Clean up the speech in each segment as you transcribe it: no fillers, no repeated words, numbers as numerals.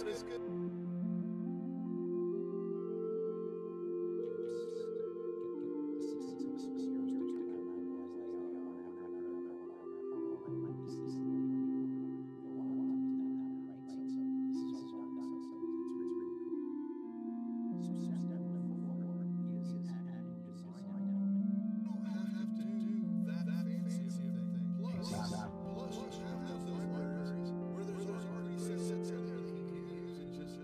Plus, you have those libraries where there's already sets in there that you can use and just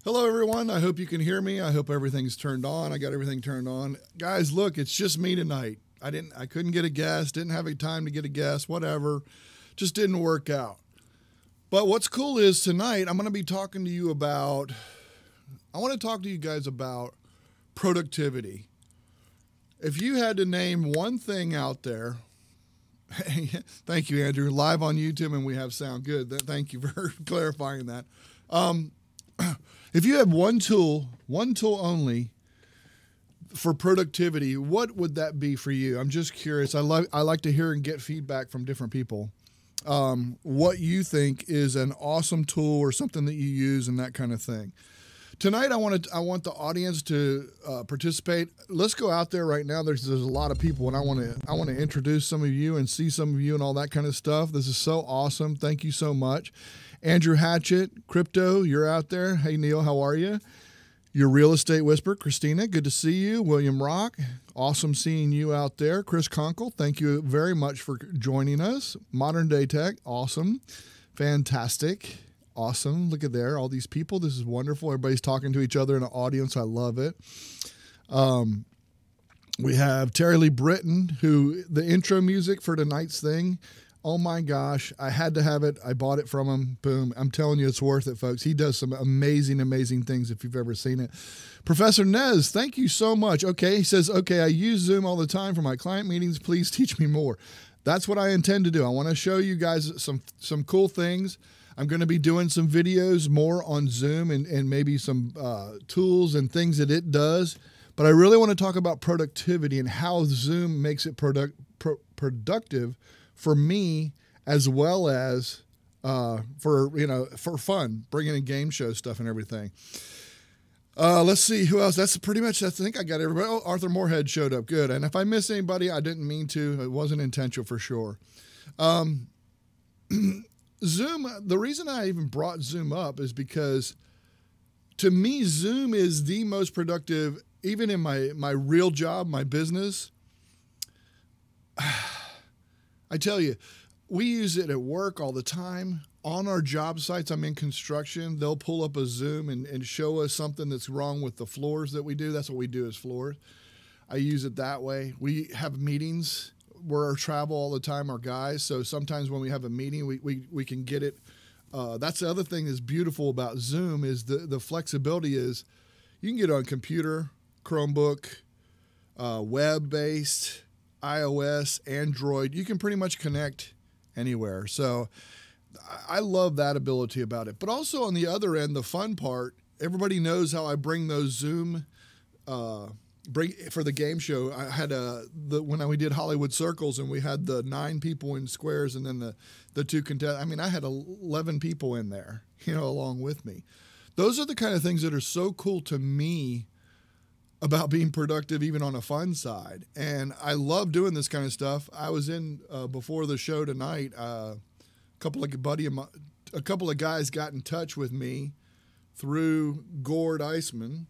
Hello, everyone. I hope you can hear me. I hope everything's turned on. I got everything turned on. Guys, look, it's just me tonight. I couldn't get a guest, didn't have time to get a guest, whatever. Just didn't work out. But what's cool is tonight I'm going to be talking to you about, I want to talk to you guys about productivity. If you had to name one thing out there, thank you, Andrew, live on YouTube and we have sound good. Thank you for clarifying that. If you had one tool only for productivity, what would that be for you? I'm just curious. I like to hear and get feedback from different people. What you think is an awesome tool or something that you use and that kind of thing. Tonight, I want the audience to participate. Let's go out there right now. There's a lot of people, and I want to introduce some of you and see some of you and all that kind of stuff. This is so awesome. Thank you so much. Andrew Hatchett, Crypto, you're out there. Hey, Neil, how are you? Your Real Estate Whisper, Christina, good to see you. William Rock, awesome seeing you out there. Chris Conkle, thank you very much for joining us. Modern Day Tech, awesome. Fantastic. Awesome. Look at there, all these people. This is wonderful. Everybody's talking to each other in the audience. I love it. We have Terry Lee Britton, who the intro music for tonight's thing, oh my gosh, I had to have it. I bought it from him. Boom. I'm telling you, it's worth it, folks. He does some amazing, amazing things if you've ever seen it. Professor Nez, thank you so much. Okay, he says, okay, I use Zoom all the time for my client meetings. Please teach me more. That's what I intend to do. I want to show you guys some cool things. I'm going to be doing some videos more on Zoom and maybe some tools and things that it does. But I really want to talk about productivity and how Zoom makes it productive for me, as well as for fun, bringing in game show stuff and everything. Let's see who else. That's pretty much. I think I got everybody. Oh, Arthur Moorhead showed up. Good. And if I miss anybody, I didn't mean to. It wasn't intentional for sure. Zoom. The reason I even brought Zoom up is because, to me, Zoom is the most productive, even in my real job, my business. I tell you, we use it at work all the time. On our job sites, I'm in construction. They'll pull up a Zoom and show us something that's wrong with the floors that we do. That's what we do as floors. I use it that way. We have meetings. We're travel all the time, our guys. So sometimes when we have a meeting, we can get it. That's the other thing that's beautiful about Zoom is the flexibility is you can get it on computer, Chromebook, web-based, iOS, Android. You can pretty much connect anywhere. So I love that ability about it. But also on the other end, the fun part, everybody knows how I bring those Zoom for the game show. I had when we did Hollywood Circles and we had the 9 people in squares and then the 2 contestants. I mean, I had 11 people in there, along with me. Those are the kind of things that are so cool to me about being productive, even on a fun side. And I love doing this kind of stuff. I was in before the show tonight. A couple of guys got in touch with me through Gord Eisman.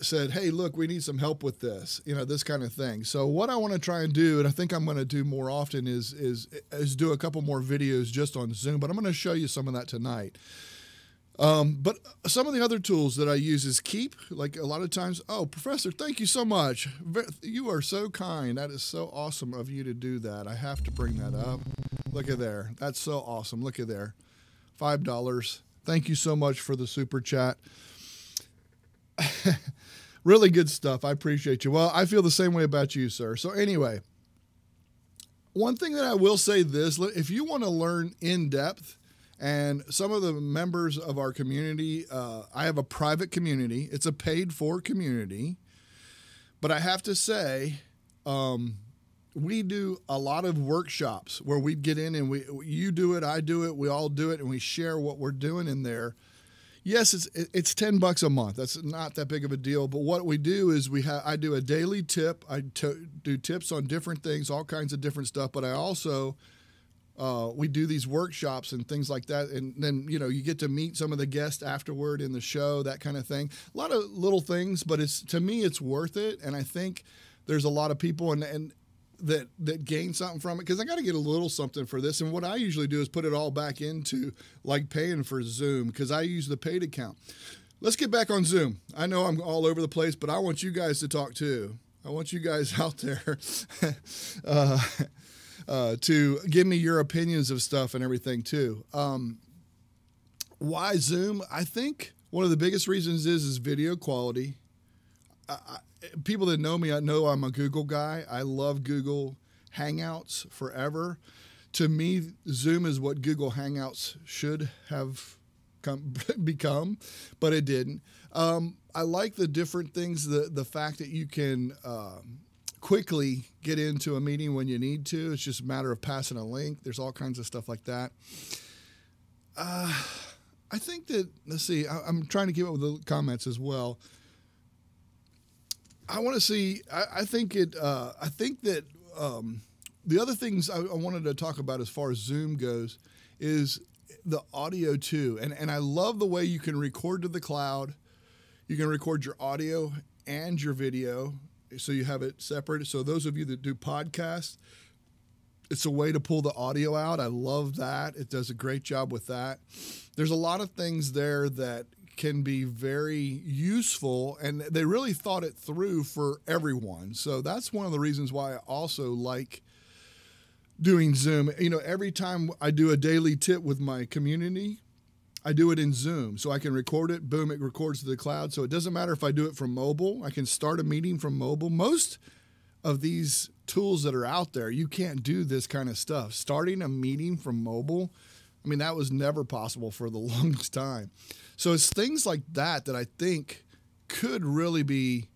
Said, hey, look, we need some help with this, this kind of thing. So what I want to try and do, and I think I'm going to do more often, is do a couple more videos just on Zoom. But I'm going to show you some of that tonight. But some of the other tools that I use is Keep. Like a lot of times, oh, Professor, thank you so much. You are so kind. That is so awesome of you to do that. I have to bring that up. Look at there. That's so awesome. Look at there. $5. Thank you so much for the super chat. Really good stuff. I appreciate you. Well, I feel the same way about you, sir. So anyway, one thing that I will say this, if you want to learn in depth, and some of the members of our community, I have a private community. It's a paid-for community. But I have to say, we do a lot of workshops where we get in and you do it, I do it, we all do it, and we share what we're doing in there. Yes, it's $10 a month. That's not that big of a deal. But what we do is I do a daily tip. I do tips on different things, all kinds of different stuff. But I also we do these workshops and things like that. And then, you get to meet some of the guests afterward in the show, that kind of thing. A lot of little things, but to me, it's worth it. And I think there's a lot of people. And that gain something from it, because I got to get a little something for this. And what I usually do is put it all back into like paying for Zoom, because I use the paid account. Let's get back on Zoom. I know I'm all over the place, but I want you guys to talk too. I want you guys out there to give me your opinions of stuff and everything too. Why Zoom? I think one of the biggest reasons is video quality. People that know me, I know I'm a Google guy. I love Google Hangouts forever. To me, Zoom is what Google Hangouts should have become, but it didn't. I like the different things, the fact that you can quickly get into a meeting when you need to. It's just a matter of passing a link. There's all kinds of stuff like that. I think that, let's see, I'm trying to keep up with the comments as well. I want to see, I think that the other things I wanted to talk about as far as Zoom goes is the audio too. And I love the way you can record to the cloud. You can record your audio and your video, so you have it separate. So those of you that do podcasts, it's a way to pull the audio out. I love that. It does a great job with that. There's a lot of things there that can be very useful, and they really thought it through for everyone. So that's one of the reasons why I also like doing Zoom. You know, every time I do a daily tip with my community, I do it in Zoom. So I can record it, boom, it records to the cloud. So it doesn't matter if I do it from mobile. I can start a meeting from mobile. Most of these tools that are out there, you can't do this kind of stuff. Starting a meeting from mobile, I mean, that was never possible for the longest time. So it's things like that that I think could really be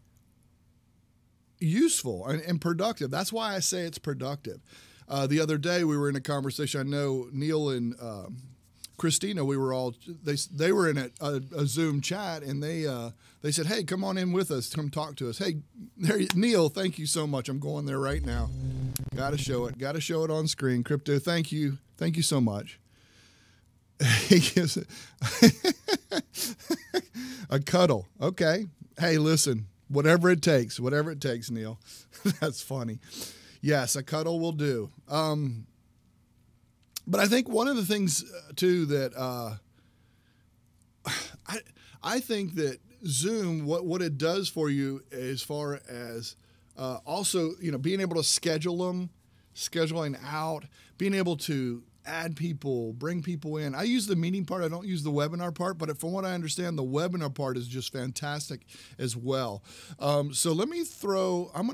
useful and productive. That's why I say it's productive. The other day we were in a conversation. I know Neil and Christina, we were all, they were in a Zoom chat, and they said, hey, come on in with us. Come talk to us. Hey, Neil, thank you so much. I'm going there right now. Got to show it. Got to show it on screen. Crypto, thank you. Thank you so much. A cuddle. Okay. Hey, listen, whatever it takes, Neil. That's funny. Yes, a cuddle will do. But I think one of the things too that I think that Zoom, what it does for you as far as also, you know, being able to schedule them, scheduling out, being able to add people, bring people in. I use the meeting part. I don't use the webinar part, but from what I understand, the webinar part is just fantastic as well. So I'm going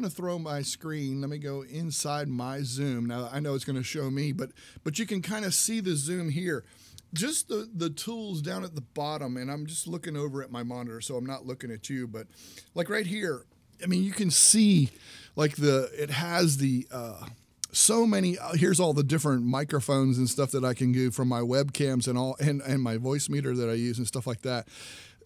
to throw my screen. Let me go inside my Zoom. Now I know it's going to show me, but you can kind of see the Zoom here. Just the tools down at the bottom, and I'm just looking over at my monitor, so I'm not looking at you, but like right here, I mean, you can see like it has the, so many, here's all the different microphones and stuff that I can do from my webcams and all, and my voice meter that I use and stuff like that.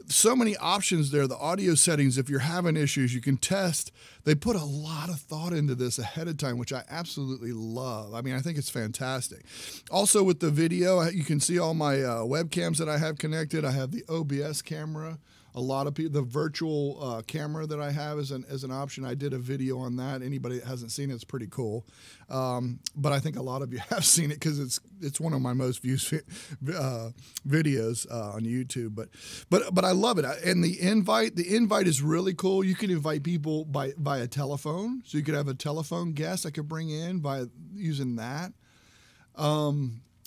So many options there. The audio settings, if you're having issues, you can test. They put a lot of thought into this ahead of time, which I absolutely love. I mean, I think it's fantastic. Also with the video, you can see all my webcams that I have connected. I have the OBS camera. A lot of people, the virtual camera that I have as an option. I did a video on that. Anybody that hasn't seen it's pretty cool. But I think a lot of you have seen it because it's one of my most viewed videos on YouTube. But I love it. And the invite is really cool. You can invite people via telephone. So you could have a telephone guest I could bring in by using that.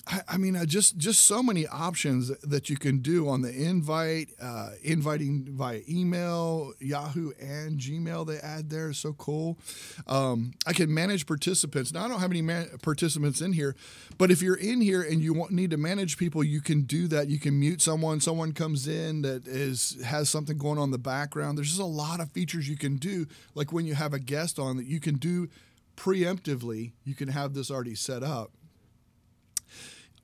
I mean, just so many options that you can do on the invite, inviting via email, Yahoo and Gmail they add there. So cool. I can manage participants. Now, I don't have any participants in here, but if you're in here and you need to manage people, you can do that. You can mute someone. Someone comes in that has something going on in the background. There's just a lot of features you can do, like when you have a guest on that you can do preemptively. You can have this already set up.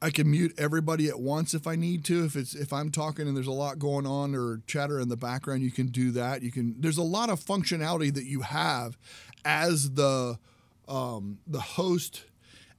I can mute everybody at once if I need to. If I'm talking and there's a lot going on or chatter in the background, you can do that. There's a lot of functionality that you have as the host.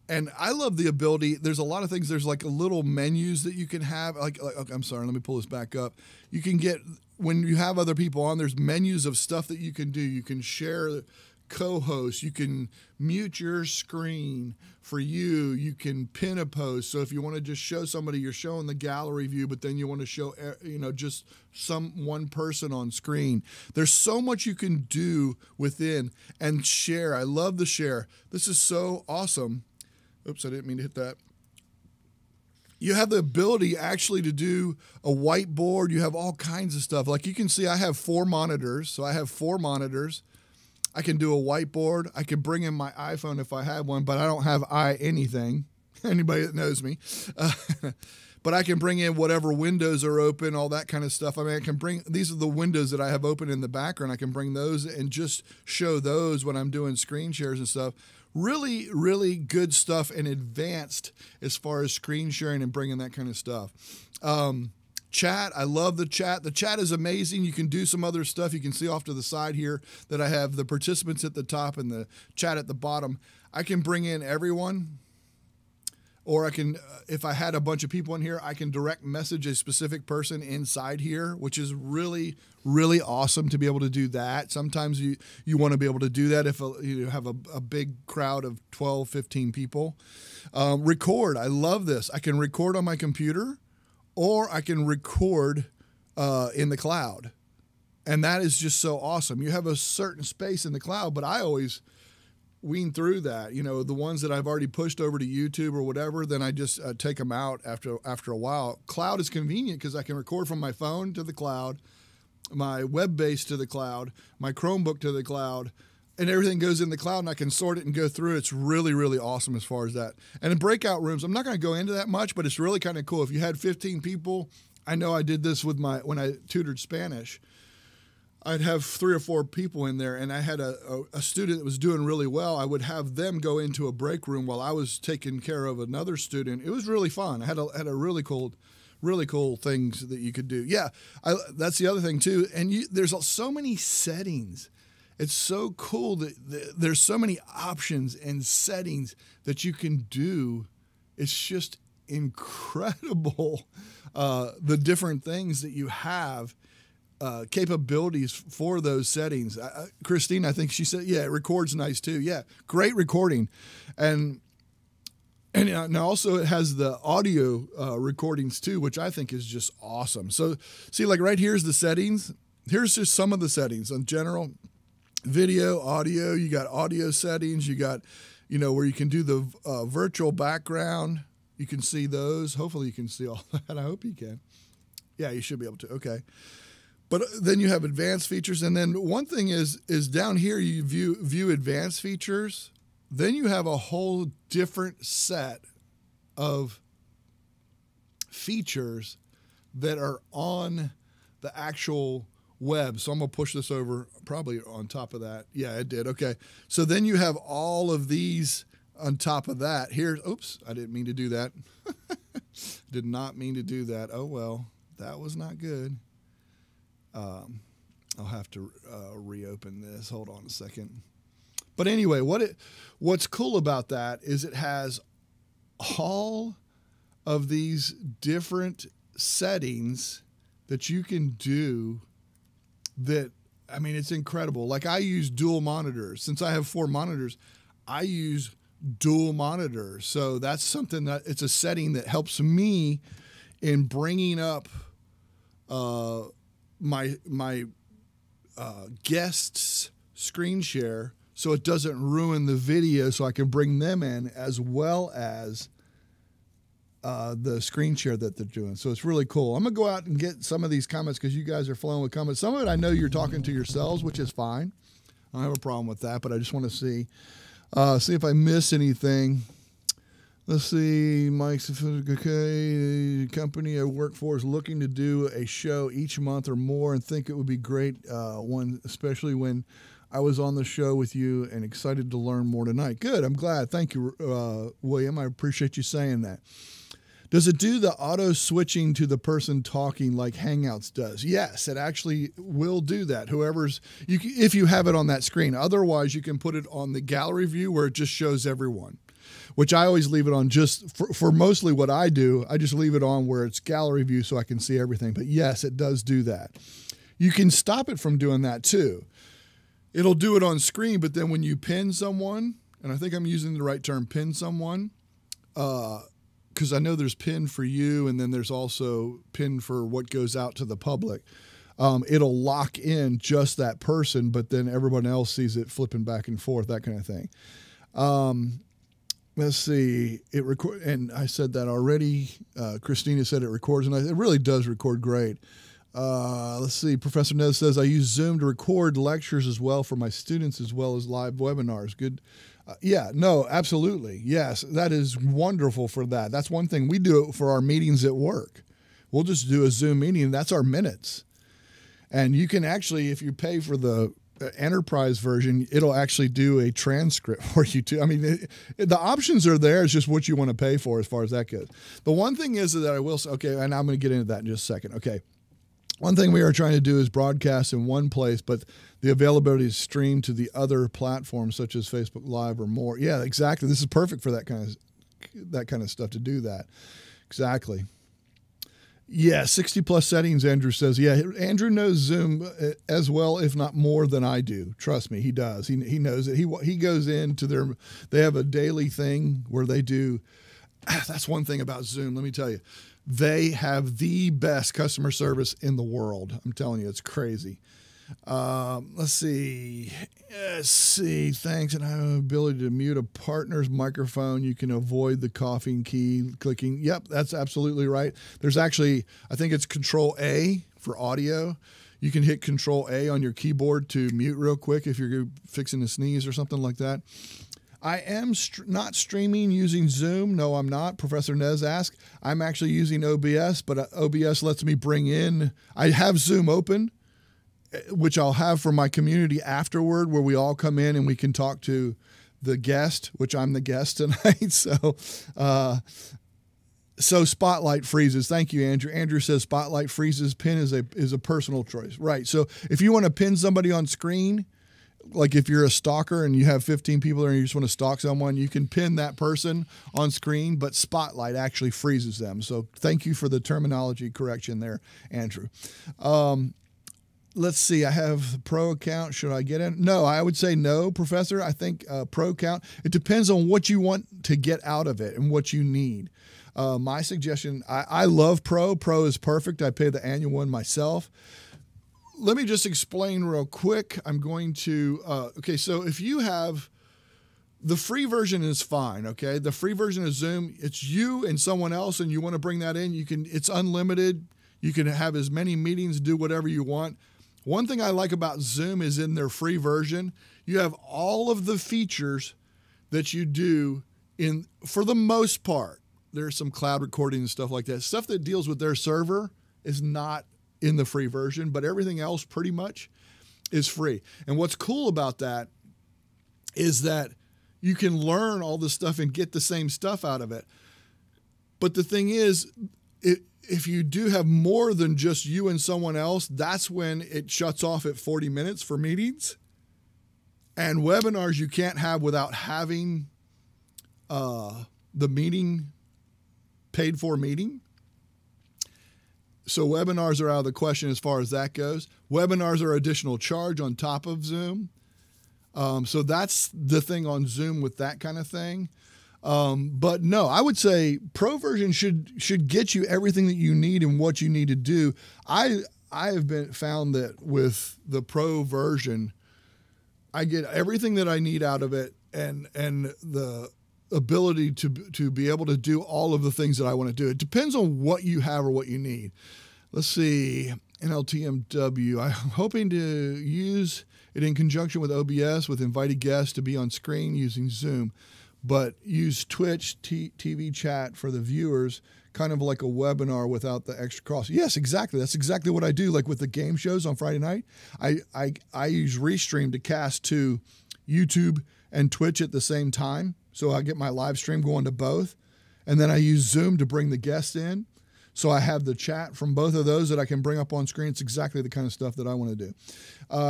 And I love the ability. There's a lot of things. There's like a little menus that you can have. Like I'm sorry, let me pull this back up. You can get, when you have other people on, there's menus of stuff that you can do. You can share co-host. You can mute your screen for you. You can pin a post. So if you want to just show somebody, you're showing the gallery view, but then you want to show, just one person on screen. There's so much you can do within, and share. I love the share. This is so awesome. Oops, I didn't mean to hit that. You have the ability actually to do a whiteboard. You have all kinds of stuff. Like you can see, I have 4 monitors. So I have 4 monitors. I can do a whiteboard. I can bring in my iPhone if I have one, but I don't have anything. Anybody that knows me. But I can bring in whatever windows are open, all that kind of stuff. I mean, I can bring, these are the windows that I have open in the background. I can bring those and just show those when I'm doing screen shares and stuff. Really, really good stuff and advanced as far as screen sharing and bringing that kind of stuff. Chat, I love the chat. The chat is amazing. You can do some other stuff. You can see off to the side here that I have the participants at the top and the chat at the bottom. I can bring in everyone. Or I can, if I had a bunch of people in here, I can direct message a specific person inside here, which is really, really awesome to be able to do that. Sometimes you want to be able to do that if you have a big crowd of 12, 15 people. Record, I love this. I can record on my computer, or I can record in the cloud. And that is just so awesome. You have a certain space in the cloud, but I always wean through that. The ones that I've already pushed over to YouTube or whatever, then I just take them out after a while. Cloud is convenient because I can record from my phone to the cloud, my web base to the cloud, my Chromebook to the cloud, and everything goes in the cloud, and I can sort it and go through. It's really, really awesome as far as that. And in breakout rooms, I'm not going to go into that much, but it's really kind of cool. If you had 15 people, I know I did this with when I tutored Spanish. I'd have 3 or 4 people in there, and I had a student that was doing really well. I would have them go into a break room while I was taking care of another student. It was really fun. I had a really cool things that you could do. Yeah, that's the other thing too. And there's so many settings. It's so cool that there's so many options and settings that you can do. It's just incredible, the different things that you have. Capabilities for those settings. Christine, I think she said, yeah, it records nice too. Yeah, great recording. And also it has the audio recordings too, which I think is just awesome. So see, like right here's the settings. Here's just some of the settings on general video, audio. You got audio settings. You got, where you can do the virtual background. You can see those. Hopefully you can see all that. I hope you can. Yeah, you should be able to. Okay. But then you have advanced features. And then one thing is down here, you view advanced features. Then you have a whole different set of features that are on the actual web. So I'm going to push this over probably on top of that. Yeah, it did. Okay. So then you have all of these on top of that. Oops, I didn't mean to do that. Did not mean to do that. Oh, well, that was not good. I'll have to reopen this. Hold on a second. But anyway, what's cool about that is it has all of these different settings that you can do that, I mean, it's incredible. Like I use dual monitors. Since I have 4 monitors, I use dual monitors. So that's something that it's a setting that helps me in bringing up my guests' screen share so it doesn't ruin the video, so I can bring them in as well as the screen share that they're doing. So it's really cool. I'm going to go out and get some of these comments because you guys are flowing with comments. Some of it I know you're talking to yourselves, which is fine. I don't have a problem with that, but I just want to see if I miss anything. Let's see, Mike's okay. Company I work for is looking to do a show each month or more and think it would be great one, especially when I was on the show with you and excited to learn more tonight. Good, I'm glad. Thank you, William. I appreciate you saying that. Does it do the auto switching to the person talking like Hangouts does? Yes, it actually will do that. If you have it on that screen. Otherwise, you can put it on the gallery view where it just shows everyone, which I always leave it on just for mostly what I do. I just leave it on where it's gallery view so I can see everything. But yes, it does do that. You can stop it from doing that too. it'll do it on screen, but then when you pin someone, and I think I'm using the right term, pin someone, because I know there's pin for you, and then there's also pin for what goes out to the public. It'll lock in just that person, but then everyone else sees it flipping back and forth, that kind of thing. Let's see. And I said that already. Christina said it records, and it really does record great. Let's see. Professor Nez says, I use Zoom to record lectures as well for my students as well as live webinars. Good. Yeah, no, absolutely. Yes, that is wonderful for that. That's one thing. We do it for our meetings at work. We'll just do a Zoom meeting, and that's our minutes. And you can actually, if you pay for the enterprise version, it'll actually do a transcript for you too. I mean, the options are there. It's just what you want to pay for as far as that goes. The one thing is that I will say, okay, and I'm going to get into that in just a second. Okay. One thing we are trying to do is broadcast in one place, but the availability is streamed to the other platforms such as Facebook Live or more. Yeah, exactly. This is perfect for that kind of stuff to do that. Exactly. Yeah, 60 plus settings, Andrew says. Yeah, Andrew knows Zoom as well, if not more than I do. Trust me, he does. He knows it. He goes into they have a daily thing where they do, that's one thing about Zoom, let me tell you. They have the best customer service in the world. I'm telling you, it's crazy. Let's see. Thanks. And I have the ability to mute a partner's microphone. You can avoid the coughing key clicking. Yep, that's absolutely right. There's actually, I think it's Control A for audio. You can hit Control A on your keyboard to mute real quick if you're fixing to sneeze or something like that. I am not streaming using Zoom. No, I'm not. Professor Nez asked. I'm actually using OBS, but OBS lets me bring in, I have Zoom open, which I'll have for my community afterward, where we all come in and we can talk to the guest, which I'm the guest tonight. So Spotlight freezes. Thank you, Andrew. Andrew says Spotlight freezes. Pin is a personal choice. Right. So if you want to pin somebody on screen, like if you're a stalker and you have 15 people there and you just want to stalk someone, you can pin that person on screen, but Spotlight actually freezes them. So thank you for the terminology correction there, Andrew. Let's see. I have the pro account. Should I get in? No, I would say no, Professor. I think pro account, it depends on what you want to get out of it and what you need. My suggestion, I love pro. Pro is perfect. I pay the annual one myself. Let me just explain real quick. I'm going to, okay, so if you have, the free version is fine, okay? The free version of Zoom, it's you and someone else and you want to bring that in, it's unlimited. You can have as many meetings, do whatever you want. One thing I like about Zoom is in their free version, you have all of the features that you do for the most part. There's some cloud recording and stuff like that. Stuff that deals with their server is not in the free version, but everything else pretty much is free. And what's cool about that is that you can learn all this stuff and get the same stuff out of it. But the thing is, if you do have more than just you and someone else, that's when it shuts off at 40 minutes for meetings. And webinars you can't have without having the meeting, paid for meeting. So webinars are out of the question as far as that goes. Webinars are additional charge on top of Zoom. So that's the thing on Zoom with that kind of thing. But no, I would say pro version should get you everything that you need and what you need to do. I have found that with the pro version, I get everything that I need out of it and the ability to be able to do all of the things that I want to do. It depends on what you have or what you need. Let's see, NLTMW. I'm hoping to use it in conjunction with OBS with invited guests to be on screen using Zoom, but use Twitch TV chat for the viewers, kind of like a webinar without the extra cost. Yes, exactly. That's exactly what I do. Like with the game shows on Friday night, I use Restream to cast to YouTube and Twitch at the same time. So I get my live stream going to both. And then I use Zoom to bring the guests in. So I have the chat from both of those that I can bring up on screen. It's exactly the kind of stuff that I want to do.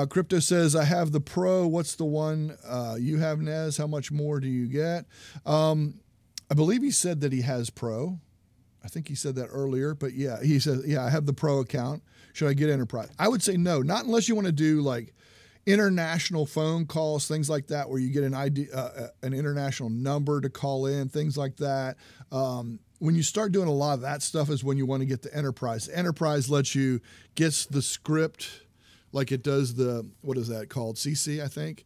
Crypto says, I have the Pro. What's the one you have, Nez? How much more do you get? I believe he said that he has Pro. I think he said that earlier. But yeah, he says, yeah, I have the Pro account. Should I get Enterprise? I would say no, not unless you want to do like international phone calls, things like that, where you get an international number to call in, things like that. When you start doing a lot of that stuff is when you want to get the enterprise. Enterprise gets the script like it does what is that called? CC, I think,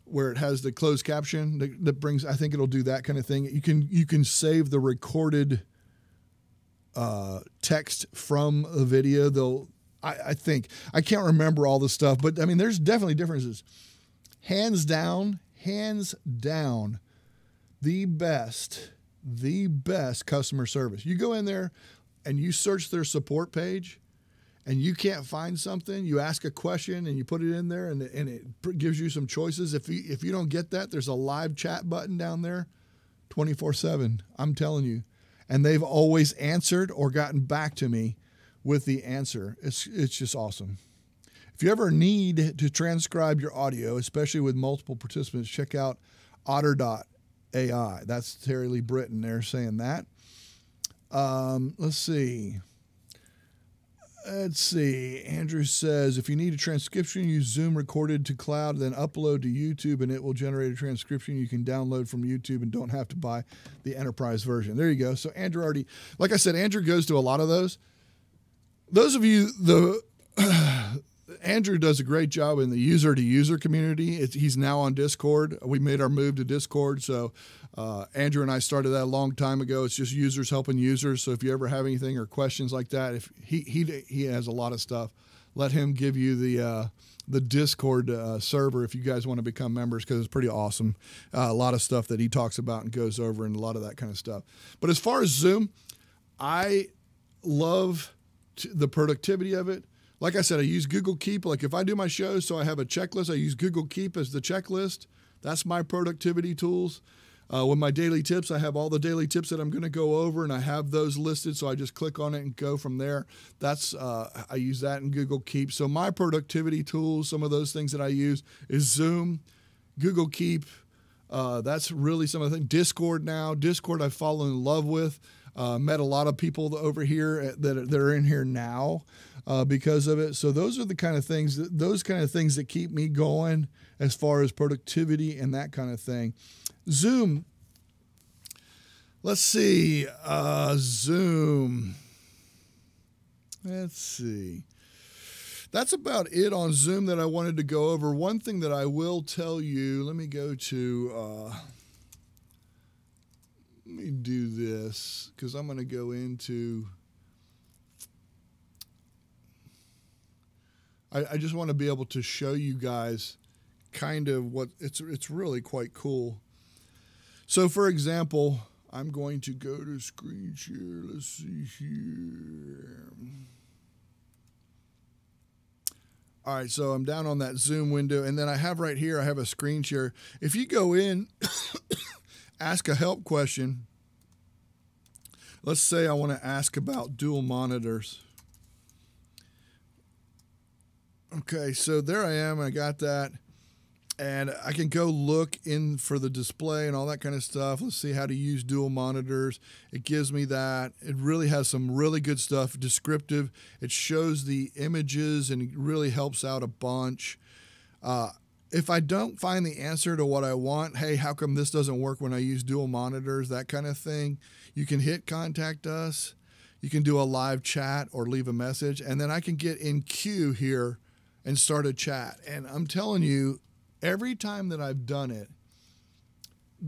where it has the closed caption that brings, I think it'll do that kind of thing. You can save the recorded text from the video. I think, I can't remember all the stuff, but I mean, there's definitely differences. Hands down, the best customer service. You go in there and you search their support page and you can't find something, you ask a question and you put it in there and it gives you some choices. If you don't get that, there's a live chat button down there 24/7. I'm telling you. And they've always answered or gotten back to me with the answer. It's just awesome. If you ever need to transcribe your audio, especially with multiple participants, check out otter.ai. That's Terry Lee Britton there saying that. Let's see. Andrew says, if you need a transcription, use Zoom recorded to cloud, then upload to YouTube, and it will generate a transcription you can download from YouTube and don't have to buy the enterprise version. There you go. So Andrew already, like I said, Andrew goes to a lot of those. Those of you, Andrew does a great job in the user-to-user community. He's now on Discord. We made our move to Discord, so Andrew and I started that a long time ago. It's just users helping users. So if you ever have anything or questions like that, if he has a lot of stuff, let him give you the Discord server if you guys want to become members, because it's pretty awesome. A lot of stuff that he talks about and goes over and a lot of that kind of stuff. But as far as Zoom, I love the productivity of it. Like I said, I use Google Keep. Like if I do my shows, so I have a checklist, I use Google Keep as the checklist. That's my productivity tools. With my daily tips, I have all the daily tips that I'm going to go over, and I have those listed, so I just click on it and go from there. That's I use that in Google Keep. So my productivity tools, some of those things that I use is Zoom, Google Keep. That's really some of the things. Discord now. Discord I've fallen in love with. Met a lot of people over here that are in here now because of it. So those are the kind of things that keep me going as far as productivity and that kind of thing. Zoom. Let's see. Zoom. Let's see. That's about it on Zoom that I wanted to go over. One thing that I will tell you, let me go to, let me do this because I'm going to go into, I just want to be able to show you guys kind of what, it's really quite cool. So for example, I'm going to go to screen share. Let's see here. All right, so I'm down on that Zoom window, and then I have right here, I have a screen share. If you go in, ask a help question. Let's say I want to ask about dual monitors. Okay, so there I am. I got that. And I can go look in for the display and all that kind of stuff. Let's see how to use dual monitors. It gives me that. It really has some really good stuff, descriptive. It shows the images and it really helps out a bunch. If I don't find the answer to what I want, hey, how come this doesn't work when I use dual monitors, that kind of thing, you can hit contact us. You can do a live chat or leave a message, and then I can get in queue here and start a chat. And I'm telling you, every time that I've done it,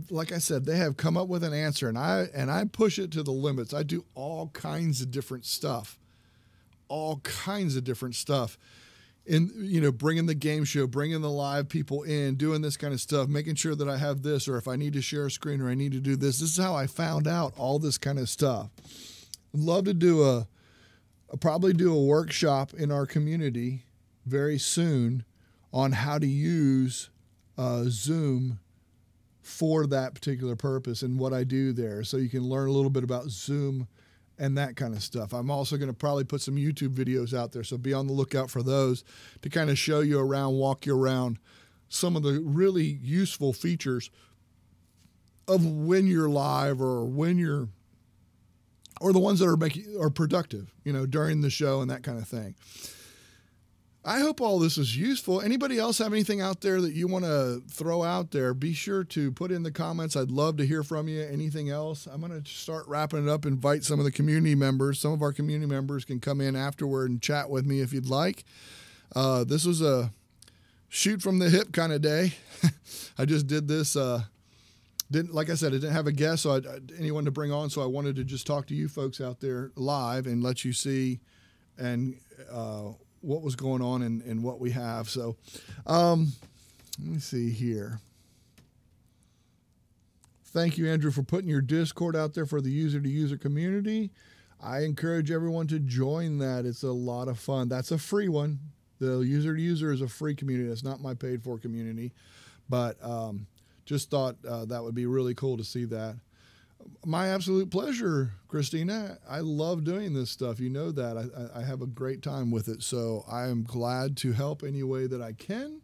like I said, they have come up with an answer, and I push it to the limits. I do all kinds of different stuff, in bringing the game show, bringing the live people in, doing this kind of stuff, making sure that I have this, or if I need to share a screen or I need to do this. This is how I found out all this kind of stuff. I'd love to do probably do a workshop in our community very soon on how to use Zoom for that particular purpose and what I do there. So you can learn a little bit about Zoom and that kind of stuff. I'm also going to probably put some YouTube videos out there, so be on the lookout for those to kind of show you around, walk you around some of the really useful features of when you're live or or the ones that are productive, during the show and that kind of thing. I hope all this is useful. Anybody else have anything out there that you want to throw out there? Be sure to put in the comments. I'd love to hear from you. Anything else? I'm going to start wrapping it up, invite some of the community members. Some of our community members can come in afterward and chat with me if you'd like. This was a shoot from the hip kind of day. I just did this. Like I said, I didn't have a guest, so anyone to bring on, so I wanted to just talk to you folks out there live and let you see and what was going on and what we have. So let me see here. Thank you, Andrew, for putting your Discord out there for the user-to-user community. I encourage everyone to join that. It's a lot of fun. That's a free one. The user-to-user is a free community. It's not my paid-for community. But just thought that would be really cool to see that. My absolute pleasure, Christina. I love doing this stuff. You know that. I have a great time with it. So I am glad to help any way that I can.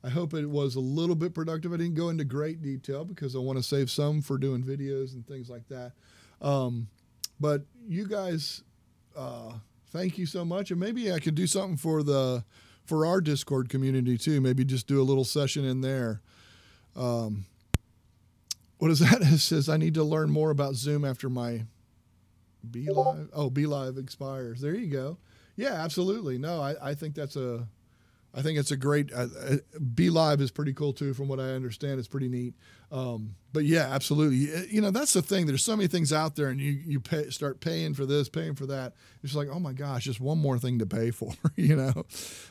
I hope it was a little bit productive. I didn't go into great detail because I want to save some for doing videos and things like that. But you guys, thank you so much. And maybe I could do something for our Discord community too. Maybe just do a little session in there. What is that? It says I need to learn more about Zoom after my BeLive. Oh, BeLive expires. There you go. Yeah, absolutely. No, I think it's a great, BeLive is pretty cool too. From what I understand, it's pretty neat. But yeah, absolutely. You know, that's the thing. There's so many things out there and you start paying for this, paying for that. It's like, oh my gosh, just one more thing to pay for, you know?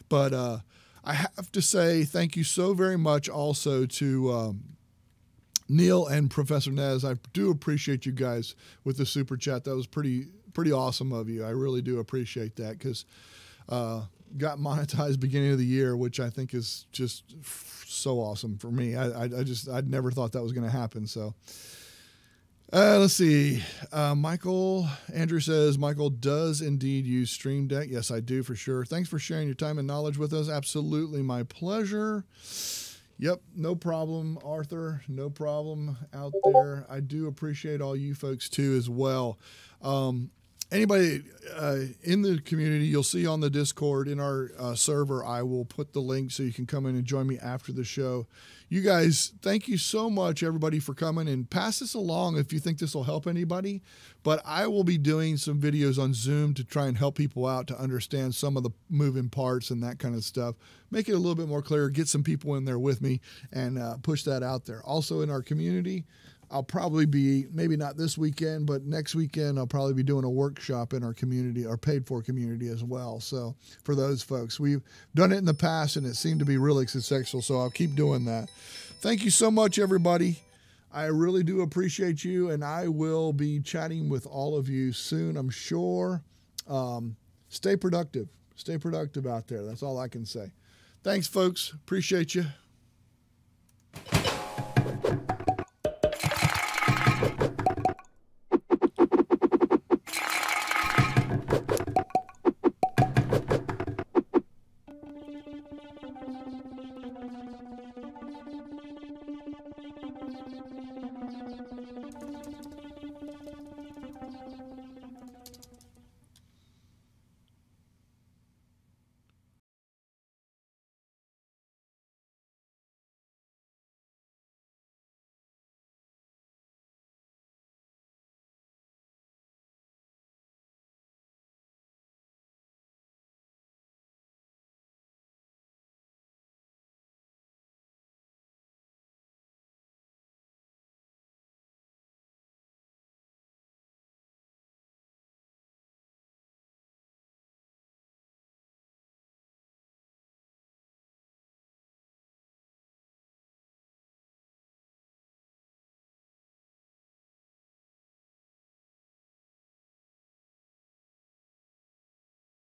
But, I have to say thank you so very much also to, Neil and Professor Nez. I do appreciate you guys with the super chat. That was pretty awesome of you. I really do appreciate that because got monetized beginning of the year, which I think is just so awesome for me. I'd never thought that was going to happen. So let's see. Andrew says, Michael does indeed use Stream Deck. Yes, I do for sure. Thanks for sharing your time and knowledge with us. Absolutely my pleasure. Yep, no problem, Arthur. No problem out there. I do appreciate all you folks too as well. Anybody in the community, you'll see on the Discord in our server, I will put the link so you can come in and join me after the show. You guys, thank you so much, everybody, for coming, and pass this along if you think this will help anybody. But I will be doing some videos on Zoom to try and help people out to understand some of the moving parts and that kind of stuff. Make it a little bit more clear, get some people in there with me, and push that out there. Also in our community, I'll probably be, maybe not this weekend, but next weekend, I'll probably be doing a workshop in our community, our paid-for community as well. So for those folks, we've done it in the past, and it seemed to be really successful, so I'll keep doing that. Thank you so much, everybody. I really do appreciate you, and I will be chatting with all of you soon, I'm sure. Stay productive. Stay productive out there. That's all I can say. Thanks, folks. Appreciate you.